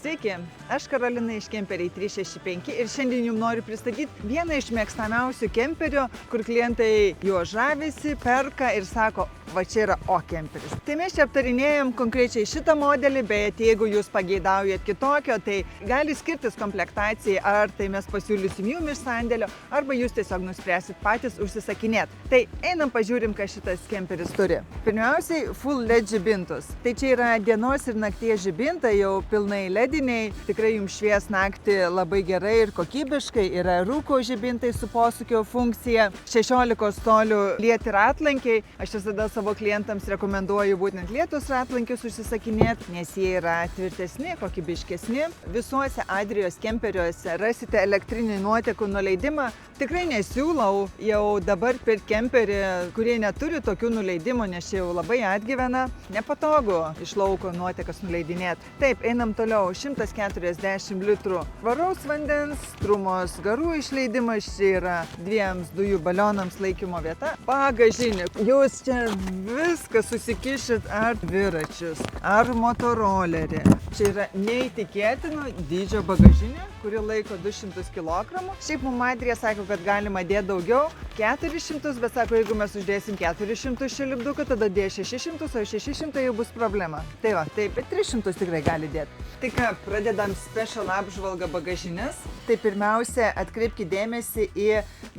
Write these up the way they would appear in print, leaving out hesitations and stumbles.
Sveiki, aš Karolina iš Kemperiai 365 ir šiandien jums noriu pristatyti vieną iš mėgstamiausių kemperio, kur klientai juo žavisi, perka ir sako, va čia yra O kemperis. Tai mes čia aptarinėjom konkrečiai šitą modelį, bet jeigu jūs pageidaujat kitokio, tai gali skirtis komplektacijai, ar tai mes pasiūlysim jums iš sandėlio, arba jūs tiesiog nuspręsit patys užsisakinėt. Tai einam pažiūrim, ką šitas kemperis turi. Pirmiausiai, full LED žibintus. Tai čia yra dienos ir nakties žibintai, jau pilnai lediniai, tikrai jums švies naktį labai gerai ir kokybiškai. Yra rūko žibintai su posūkio funkcija, 16 tolių lieti ratlankiai. Aš visada savo klientams rekomenduoju būtent lietus ratlankius užsisakinėti, nes jie yra tvirtesni, kokybiškesni. Visuose Adrijos kemperiuose rasite elektrinį nuotekų nuleidimą. Tikrai nesiūlau jau dabar per kemperį, kurie neturi tokių nuleidimų, nes čia jau labai atgyvena. Nepatogu iš lauko nuotekas nuleidinėti. Taip, einam toliau. 140 litrų švaraus vandens, trumos garų išleidimas, čia yra 2 dujų balionams laikymo vieta. Bagažinė. Jūs čia viską susikišit, ar dviračius, ar motorolerį. Čia yra neįtikėtino dydžio bagažinė, kuri laiko 200 kg. Šiaip mum Adrija sako, kad galima dėti daugiau, 400, bet sako, jeigu mes uždėsim 400 šį lipduką, tada dės 600, o 600 jau bus problema. Tai va, taip, 300 tikrai gali dėti. Tai ką, pradedam special apžvalgą bagažinės. Tai pirmiausia, atkreipkite dėmesį į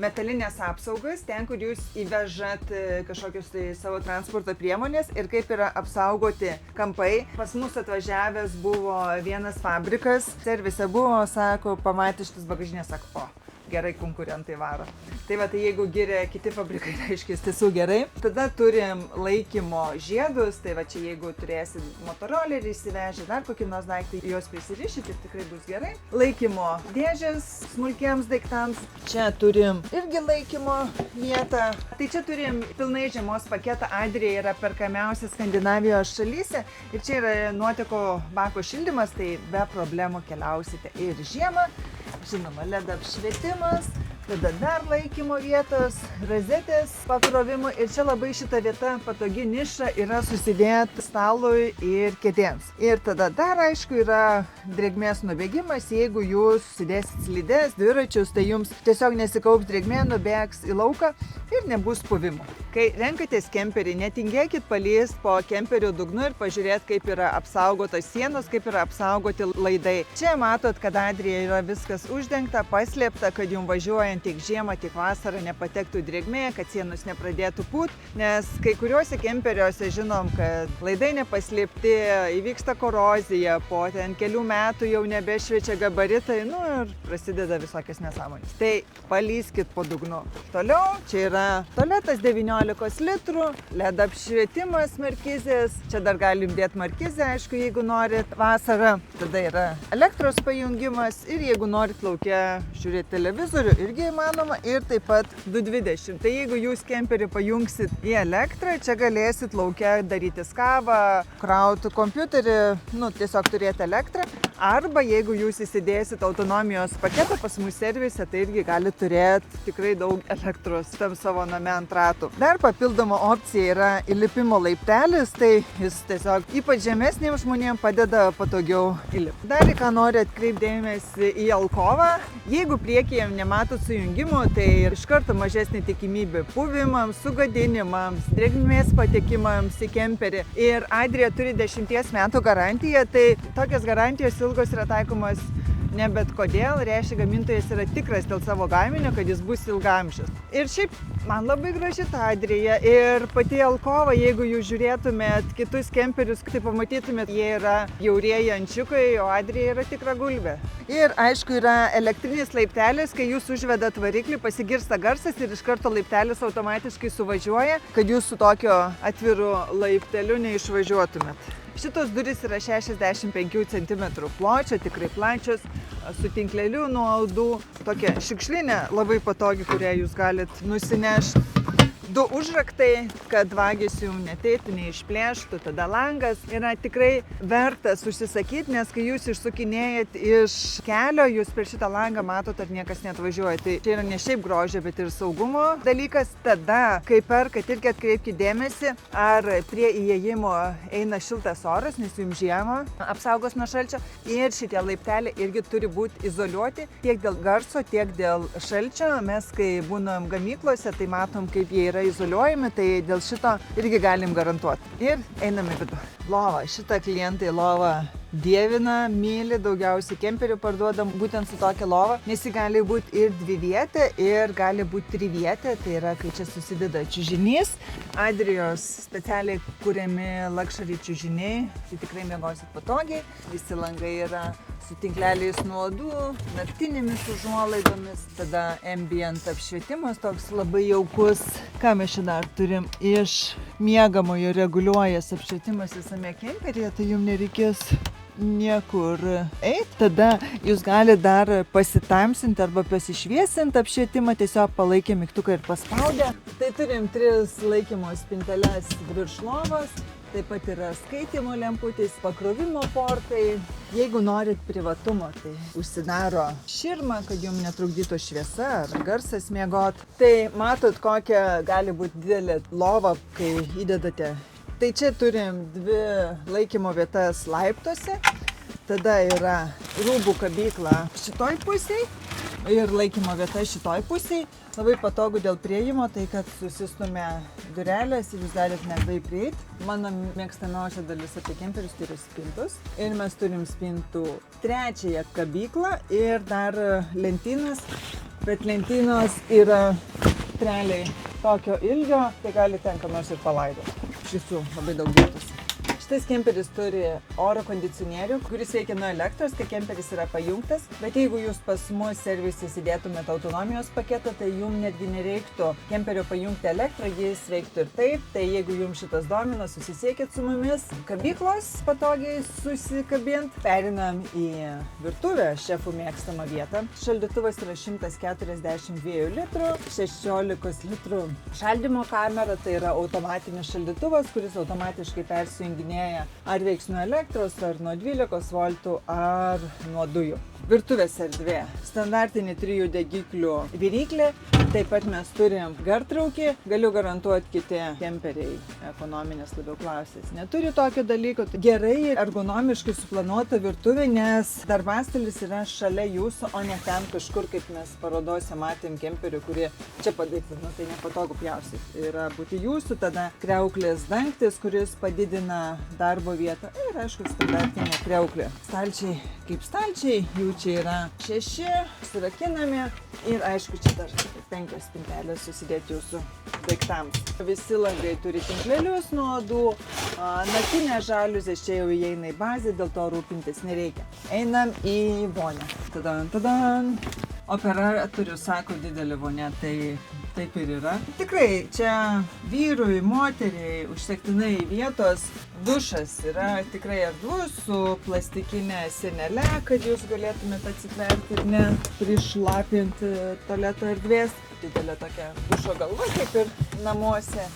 metalinės apsaugas, ten, kur jūs įvežat kažkokius tai savo transporto priemonės ir kaip yra apsaugoti kampai. Pas mus atvažiavęs buvo vienas fabrikas, servise buvo, sako, pamatė šitas bagažinės, sako, gerai konkurentai varo. Tai va, tai jeigu giria kiti fabrikai, reiškia, tiesų gerai. Tada turim laikymo žiedus, tai va čia jeigu turėsit motorolerį įsivežę, dar kokį nors daiktą, juos prisirišit ir tikrai bus gerai. Laikymo dėžės smulkiems daiktams. Čia turim irgi laikymo vietą. Tai čia turim pilnai žiemos paketą. Adrija yra perkamiausia Skandinavijos šalyse ir čia yra nuoteko bako šildymas, tai be problemų keliausite ir žiemą. Žinoma, LED apšvietimas, tada dar laikymo vietos, rozetės pakrovimui ir čia labai šita vieta patogi niša yra susidėti stalui ir kėdėms. Ir tada dar aišku yra drėgmės nubėgimas, jeigu jūs sudėsit slides, dviračius, tai jums tiesiog nesikaups drėgmė, nubėgs į lauką ir nebus puvimų. Kai renkatės kemperį, netingėkit palįst po kemperio dugnu ir pažiūrėti, kaip yra apsaugotos sienos, kaip yra apsaugoti laidai. Čia matot, kad Adrija yra viskas uždengta, paslėpta, kad jums važiuojant tiek žiemą, tiek vasarą nepatektų drėgmė, kad sienos nepradėtų pūt, nes kai kuriuose kemperiuose žinom, kad laidai nepaslėpti, įvyksta korozija, po ten kelių metų jau nebešviečia gabaritai, nu ir prasideda visokios nesąmonės. Tai palyskit po dugnu. Toliau, čia yra tualetas 19 litrų, LED apšvietimas markizės, čia dar galim dėti markizę, aišku, jeigu norit vasarą. Tada yra elektros pajungimas ir jeigu norit lauke žiūrėti televizorių, irgi įmanoma, ir taip pat 220. Tai jeigu jūs kemperį pajungsit į elektrą, čia galėsit lauke daryti kavą, krauti kompiuterį, nu tiesiog turėti elektrą. Arba jeigu jūs įsidėsit autonomijos paketą pas mus servise, tai irgi gali turėti tikrai daug elektros tam savo name ant ratų. Dar papildoma opcija yra įlipimo laiptelis, tai jis tiesiog ypač žemesniems žmonėms padeda patogiau įlipti. Dar į ką noriu atkreipti dėmesį į alkovą. Jeigu priekyje nematot sujungimų, tai iš karto mažesnė tikimybė puvimams, sugadinimams, drėgmės patekimams į kemperį. Ir Adrija turi 10 metų garantiją, tai tokias garantijos ilgos yra taikomas ne bet kodėl, reiškia gamintojas yra tikras dėl savo gaminio, kad jis bus ilgaamžis. Ir šiaip man labai graži ta Adrija ir pati alkova, jeigu jūs žiūrėtumėt kitus kemperius, tai pamatytumėt, jie yra jaurieji ančiukai, o Adrija yra tikra gulbė. Ir aišku yra elektrinis laiptelis, kai jūs užvedat variklį, pasigirsta garsas ir iš karto laiptelis automatiškai suvažiuoja, kad jūs su tokio atviru laipteliu neišvažiuotumėt. Šitos durys yra 65 cm pločio, tikrai plačios, su tinkleliu nuo audų. Tokia šiukšlinė, labai patogi, kurią jūs galit nusinešti. du užraktai, kad vagys jums neteitų, neišplėštų. Tada langas yra tikrai vertas užsisakyti, nes kai jūs išsukinėjat iš kelio, jūs per šitą langą matot, ar niekas neatvažiuoja. Tai čia yra ne šiaip grožio, bet ir saugumo dalykas. Tada, kai perkat, irgi atkreipkite dėmesį, ar prie įėjimo eina šiltas oras, nes jums žiemą apsaugos nuo šalčio. Ir šitie laipteliai irgi turi būti izoliuoti tiek dėl garso, tiek dėl šalčio. Mes, kai būnam gamyklose, tai matom, kaip jie yra izoliuojami, tai dėl šito irgi galim garantuoti. Ir einam į vidų. Lova. Šitą klientai lovą dievina, myli, daugiausiai kemperių parduodam būtent su tokia lova, nes ji gali būti ir dvivietė, ir gali būti trivietė, tai yra, kai čia susideda čiužinys. Adrijos specialiai kuriami luxury čiužiniai, tai tikrai miegosit patogiai. Visi langai yra su tinkleliais nuo uodų, naktinėmis užuolaidomis, tada ambient apšvietimas toks labai jaukus. Ką mes čia dar turim? Iš miegamojo reguliuojas apšvietimas visame kemperyje, tai jums nereikės niekur eit. Tada jūs galite dar pasitamsinti arba pasišviesinti apšvietimą, tiesiog palaikė mygtuką ir paspaudę. Tai turim 3 laikymo spinteles virš lovos. Taip pat yra skaitimo lemputės, pakrovimo portai. Jeigu norit privatumo, tai užsidaro širmą, kad jums netrukdytų šviesa ar garsas miegot. Tai matot, kokia gali būti didelė lova, kai įdedate. Tai čia turim 2 laikymo vietas laiptuose. Tada yra rūbų kabykla šitoj pusėj ir laikymo vieta šitoj pusėj. Labai patogu dėl prieimo, tai kad susistumia durelės ir jūs galite lengvai prieiti. Mano mėgstamiausia dalis apie kemperius tai yra spintos. Ir mes turim spintų 3 kabyklą ir dar lentynas. Bet lentynos yra realiai tokio ilgio, tai gali ten ką nors ir palaidoti. Iš visų labai daug vietos. Šitas kemperis turi oro kondicionierių, kuris veikia nuo elektros, kai kemperis yra pajungtas. Bet jeigu jūs pas mus servise įsidėtumėt autonomijos paketą, tai jums netgi nereiktų kemperio pajungti elektrą, jis veiktų ir taip. Tai jeigu jums šitas domina, susisiekit su mumis. Kabyklos patogiai susikabint. Perinam į virtuvę, šefų mėgstamą vietą. Šaldytuvas yra 142 litrų, 16 litrų šaldymo kamera. Tai yra automatinis šaldytuvas, kuris automatiškai persijunginėja ar veiks nuo elektros, ar nuo 12 voltų, ar nuo dujų. Virtuvės erdvė. Standartinė 3 degiklių viryklė. Taip pat mes turim gartraukį. Galiu garantuoti, kiti kemperiai ekonominės labiau klasės neturi tokio dalyko. Gerai ergonomiškai suplanuota virtuvė, nes darbastalis yra šalia jūsų, o ne ten kažkur, kaip mes parodose matėm kemperių, kurie čia padaryti, tai nepatogu pjaustyti. Yra būti jūsų, tada kriauklės dangtis, kuris padidina darbo vietą ir, aišku, standartinė kriauklė. Stalčiai kaip stalčiai, jų čia yra 6, surakinami ir, aišku, čia dar 5 spintelės susidėti jūsų daiktams. Visi langai turi tinklelius nuo uodų, naktinė žaliuzės čia jau įeina į bazę, dėl to rūpintis nereikia. Einam į vonią. Tadan. Operatorius sako didelė vonia, tai taip ir yra. Tikrai čia vyrui, moteriai užtektinai vietos. Dušas yra tikrai erdvus su plastikinė sienele, kad jūs galėtumėte atsitverti ir neprišlapinti tualeto erdvės. Didelė tokia dušo galva, kaip ir namuose.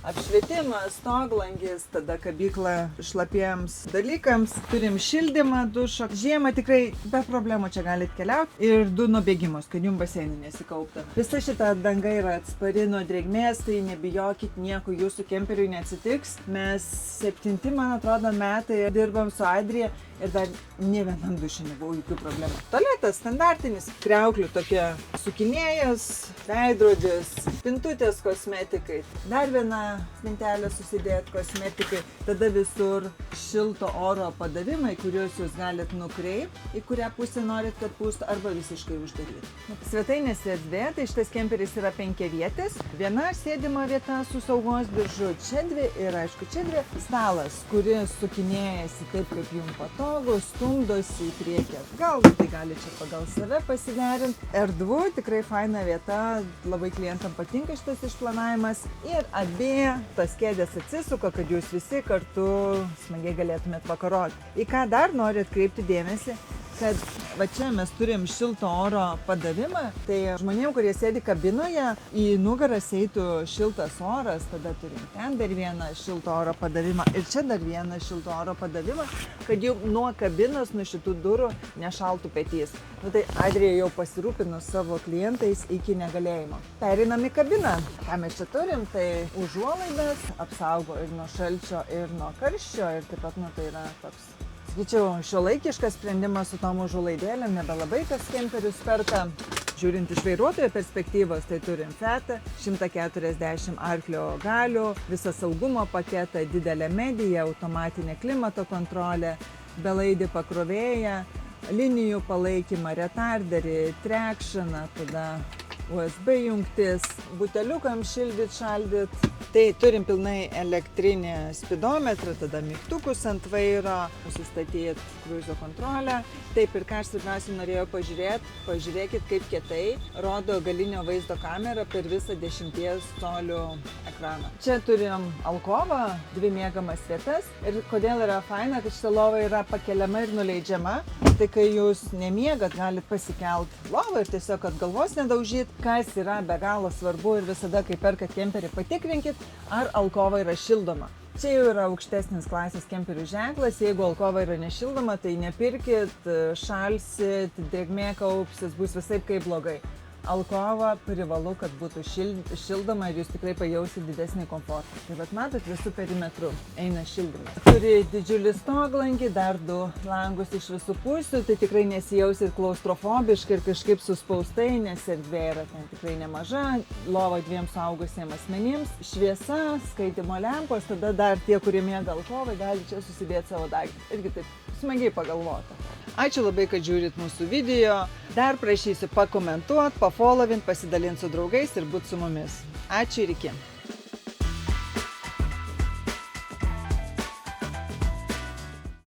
Apšvietimas, stoglangis, tada kabykla šlapiems dalykams. Turim šildymą dušo. Žiemą tikrai be problemų čia galite keliauti. Ir 2 nubėgimus, kad jums baseinai nesikauptų. Visa šita danga yra atspari nuo drėgmės, tai nebijokit, nieko jūsų kemperiui neatsitiks. Mes 7, man atrodo, metai dirbam su Adrija ir dar nė vienam duše nebuvo jokių problemų. Tualetas standartinis, kriauklių tokia sukinėjas, veidrodis, spintutės kosmetikai. Dar viena spintelė susidėti kosmetikai. Tada visur šilto oro padavimai, kuriuos jūs galit nukreipti, į kurią pusę norit, kad pūstų, arba visiškai uždaryti. Svetainės erdvė, tai šitas kemperis yra 5 vietės. Viena sėdima vieta su saugos diržu, čia 2 ir, aišku, čia 2 stalas, kuris sukinėjasi taip, kaip jums patogu, stumdosi į priekį atgal, tai gali čia pagal save pasiderinti. Erdvu, tikrai faina vieta, labai klientam patinka šitas išplanavimas ir abi tas kėdės atsisuka, kad jūs visi kartu smagiai galėtumėt vakaroti. Į ką dar noriu atkreipti dėmesį, kad va čia mes turim šilto oro padavimą, tai žmonėm, kurie sėdi kabinoje, į nugaras eitų šiltas oras, tada turim ten dar vieną šilto oro padavimą ir čia dar vieną šilto oro padavimą, kad jau nuo kabinos, nuo šitų durų nešaltų petys. Nu tai Adrija jau pasirūpino savo klientais iki negalėjimo. Pereinam į kabiną. Ką mes čia turim, tai užuolaidas apsaugo ir nuo šalčio, ir nuo karščio, ir taip pat, nu, tai yra toks, sakyčiau, šiuolaikiškas sprendimas su tom užuolaidėlėm, nebelabai kas kemperius perka. Žiūrint iš vairuotojo perspektyvos, tai turim Fiatą, 140 arklio galių, visą saugumo paketą, didelę mediją, automatinę klimato kontrolę, belaidį pakrovėją, linijų palaikymą, retarderį, trekšaną, tada USB jungtis, buteliukam šildyt, šaldyt. Tai turim pilnai elektrinį spidometrą, tada mygtukus ant vairo, sustatyti kruizo kontrolę. Taip, ir ką aš svarbiausia norėjau pažiūrėkit, kaip kietai rodo galinio vaizdo kamera per visą 10 colių ekraną. Čia turim alkovą, 2 miegamas vietas ir kodėl yra faina, kad šita lova yra pakeliama ir nuleidžiama. Tai kai jūs nemiegat, galit pasikelt lovą ir tiesiog, kad galvos nedaužyt, kas yra be galo svarbu ir visada, kai perkat kemperį, patikrinkit, ar alkova yra šildoma. Čia jau yra aukštesnis klasės kemperių ženklas, jeigu alkova yra nešildoma, tai nepirkit, šalsit, drėgmė kaupsis, bus visaip kaip blogai. Alkova privalu, kad būtų šildoma ir jūs tikrai pajausit didesnį komfortą. Tai vat matot, visų perimetrų eina šildymas. Turi didžiulį stoglankį, dar 2 langus iš visų pusių, tai tikrai nesijausit klaustrofobiškai ir kažkaip suspaustai, nes erdvė yra ten tikrai nemaža. Lova 2 suaugusiems asmenims, šviesa, skaitimo lempos, tada dar tie, kurie miega alkovai, gali čia susidėti savo daiktus. Irgi taip smagiai pagalvota. Ačiū labai, kad žiūrit mūsų video. Dar prašysiu pakomentuot, pafollowint, pasidalint su draugais ir būt su mumis. Ačiū ir iki.